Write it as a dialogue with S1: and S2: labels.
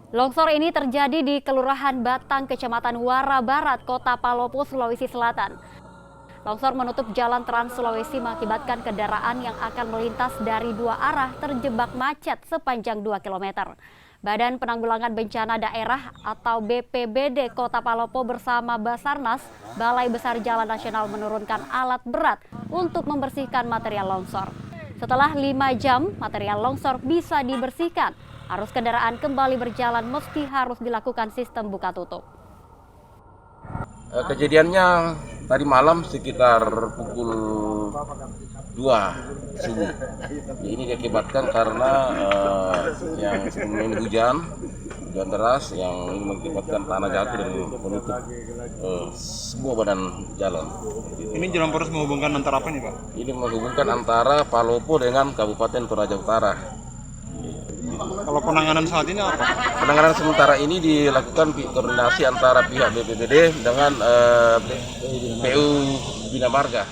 S1: Longsor ini terjadi di Kelurahan Batang, Kecamatan Wara Barat, Kota Palopo, Sulawesi Selatan. Longsor menutup jalan Trans Sulawesi mengakibatkan kendaraan yang akan melintas dari dua arah terjebak macet sepanjang 2 km. Badan Penanggulangan Bencana Daerah atau BPBD Kota Palopo bersama Basarnas, Balai Besar Jalan Nasional menurunkan alat berat untuk membersihkan material longsor. Setelah 5 jam, material longsor bisa dibersihkan. Arus kendaraan kembali berjalan meski harus dilakukan sistem buka tutup.
S2: Kejadiannya tadi malam sekitar pukul 2 subuh. Ini diakibatkan karena yang sebelumnya ini hujan deras yang ini mengakibatkan tanah jatuh dan menutup semua badan jalan.
S3: Ini jalan poros menghubungkan antara apa nih Pak?
S2: Ini menghubungkan antara Palopo dengan Kabupaten Toraja Utara.
S3: Kalau penanganan saat ini apa?
S2: Penanganan sementara ini dilakukan koordinasi antara pihak BPBD dengan PU Bina Marga.